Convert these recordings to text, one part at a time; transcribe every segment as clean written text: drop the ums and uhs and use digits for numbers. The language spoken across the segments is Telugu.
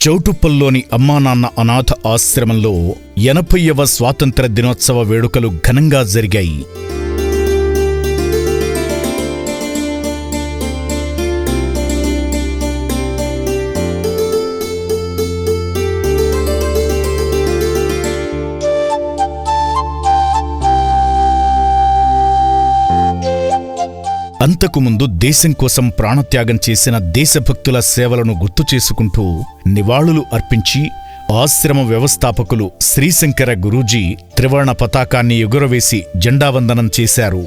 చౌటుప్పల్లోని అమ్మానాన్న అనాథ ఆశ్రమంలో 80వ స్వాతంత్ర దినోత్సవ వేడుకలు ఘనంగా జరిగాయి. అంతకుముందు దేశం కోసం ప్రాణత్యాగం చేసిన దేశభక్తుల సేవలను గుర్తు చేసుకుంటూ నివాళులు అర్పించి ఆశ్రమ వ్యవస్థాపకులు శ్రీశంకర గురూజీ త్రివర్ణ పతాకాన్ని ఎగురవేసి జెండావందనం చేశారు.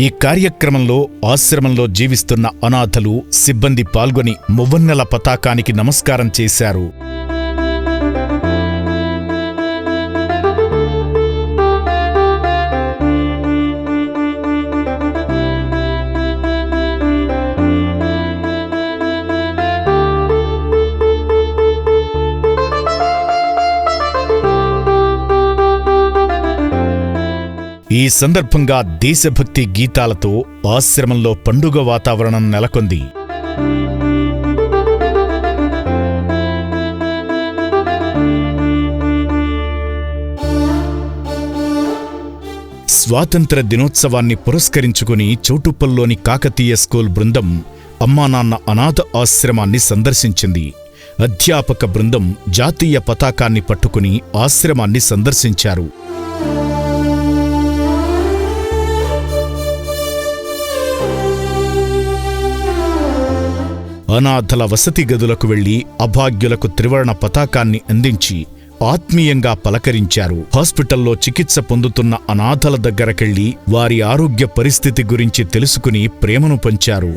ఈ కార్యక్రమంలో ఆశ్రమంలో జీవిస్తున్న అనాథలు, సిబ్బంది పాల్గొని మువ్వన్నెల పతాకానికి నమస్కారం చేశారు. ఈ సందర్భంగా దేశభక్తి గీతాలతో ఆశ్రమంలో పండుగ వాతావరణం నెలకొంది. స్వాతంత్ర దినోత్సవాన్ని పురస్కరించుకుని చౌటుప్పల్లోని కాకతీయ స్కూల్ బృందం అమ్మానాన్న అనాథ ఆశ్రమాన్ని సందర్శించింది. అధ్యాపక బృందం జాతీయ పతాకాన్ని పట్టుకుని ఆశ్రమాన్ని సందర్శించారు. అనాథల వసతి గదులకు వెళ్లి అభాగ్యులకు త్రివర్ణ పతాకాన్ని అందించి ఆత్మీయంగా పలకరించారు. హాస్పిటల్లో చికిత్స పొందుతున్న అనాథల దగ్గరకెళ్లి వారి ఆరోగ్య పరిస్థితి గురించి తెలుసుకుని ప్రేమను పంచారు.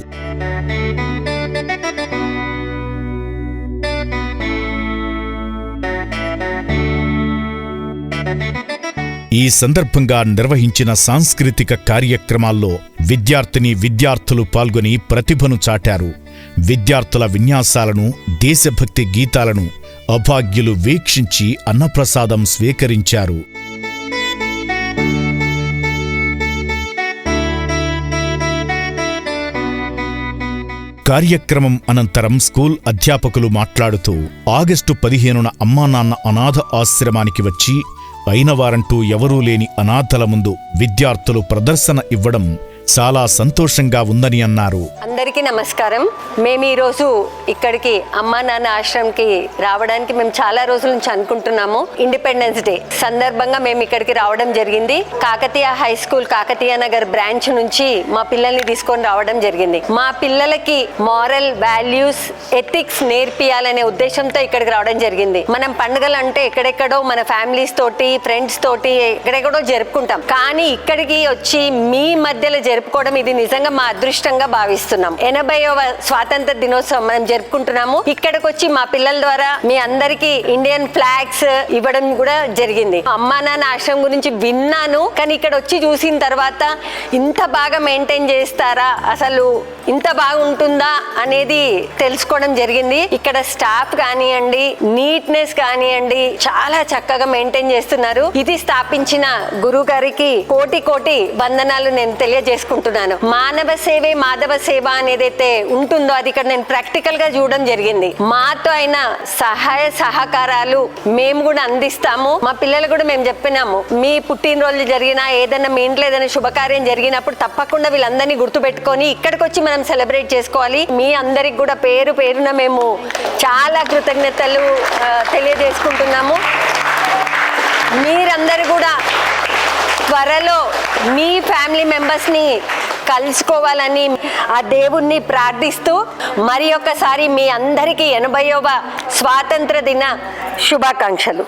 ఈ సందర్భంగా నిర్వహించిన సాంస్కృతిక కార్యక్రమాల్లో విద్యార్థులు పాల్గొని ప్రతిభను చాటారు. విద్యార్థుల విన్యాసాలను, దేశభక్తి గీతాలను అభాగ్యులు వీక్షించి అన్నప్రసాదం స్వీకరించారు. కార్యక్రమం అనంతరం స్కూల్ అధ్యాపకులు మాట్లాడుతూ ఆగస్టు 15న అమ్మానాన్న అనాథ ఆశ్రమానికి వచ్చి అయినవారంటూ ఎవరూ లేని అనాథల ముందు విద్యార్థులు ప్రదర్శన ఇవ్వడం చాలా సంతోషంగా ఉందని అన్నారు. అందరికీ నమస్కారం. మేము ఈరోజు ఇక్కడికి అమ్మా నాన్న ఆశ్రమంకి రావడానికి మేము చాలా రోజుల నుంచి అనుకుంటున్నాము. ఇండిపెండెన్స్ డే సందర్భంగా మేము ఇక్కడికి రావడం జరిగింది. Kakatiya high school Kakatiya Nagar branch నుంచి మా పిల్లల్ని తీసుకొని రావడం జరిగింది. మా పిల్లలకి మారల్ వాల్యూస్, ఎథిక్స్ నేర్పియాలనే ఉద్దేశంతో ఇక్కడికి రావడం జరిగింది. మనం పండుగలు అంటే ఎక్కడెక్కడో మన ఫ్యామిలీస్ తోటి, ఫ్రెండ్స్ తోటి ఎక్కడెక్కడో జరుపుకుంటాం. కానీ ఇక్కడికి వచ్చి మీ మధ్యలో జరుపుకోవడం ఇది నిజంగా మా అదృష్టంగా భావిస్తున్నాం. 80వ స్వాతంత్ర దినోత్సవం మనం జరుపుకుంటున్నాము. ఇక్కడికి వచ్చి మా పిల్లల ద్వారా మీ అందరికీ ఇండియన్ ఫ్లాగ్స్ ఇవ్వడం కూడా జరిగింది. అమ్మా నాన్న ఆశ్రమం గురించి విన్నాను, కానీ ఇక్కడ వచ్చి చూసిన తర్వాత ఇంత బాగా మెయింటైన్ చేస్తారా, అసలు ఇంత బాగుంటుందా అనేది తెలుసుకోవడం జరిగింది. ఇక్కడ స్టాఫ్ కానివ్వండి, నీట్నెస్ కానివ్వండి, చాలా చక్కగా మెయింటైన్ చేస్తున్నారు. ఇది స్థాపించిన గురువు గారికి కోటి కోటి వందనాలు నేను తెలియజేసుకుంటున్నాను. మానవ సేవే మాధవ సేవ అనేదైతే ఉంటుందో అది ఇక్కడ నేను ప్రాక్టికల్ గా చూడడం జరిగింది. మాతో అయిన సహాయ సహకారాలు మేము కూడా అందిస్తాము. మా పిల్లలు కూడా మేము చెప్పినాము, మీ పుట్టినరోజు జరిగినా ఏదైనా మీ ఇంట్లో ఏదైనా శుభకార్యం జరిగినప్పుడు తప్పకుండా వీళ్ళందరినీ గుర్తుపెట్టుకొని ఇక్కడికి వచ్చి మనం సెలబ్రేట్ చేసుకోవాలి. మీ అందరికి కూడా పేరు పేరున మేము చాలా కృతజ్ఞతలు తెలియజేసుకుంటున్నాము. మీరందరూ కూడా త్వరలో మీ ఫ్యామిలీ మెంబర్స్ని కలుసుకోవాలని ఆ దేవుణ్ణి ప్రార్థిస్తూ మరి ఒక్కసారి మీ అందరికీ 80వ స్వాతంత్ర దిన శుభాకాంక్షలు.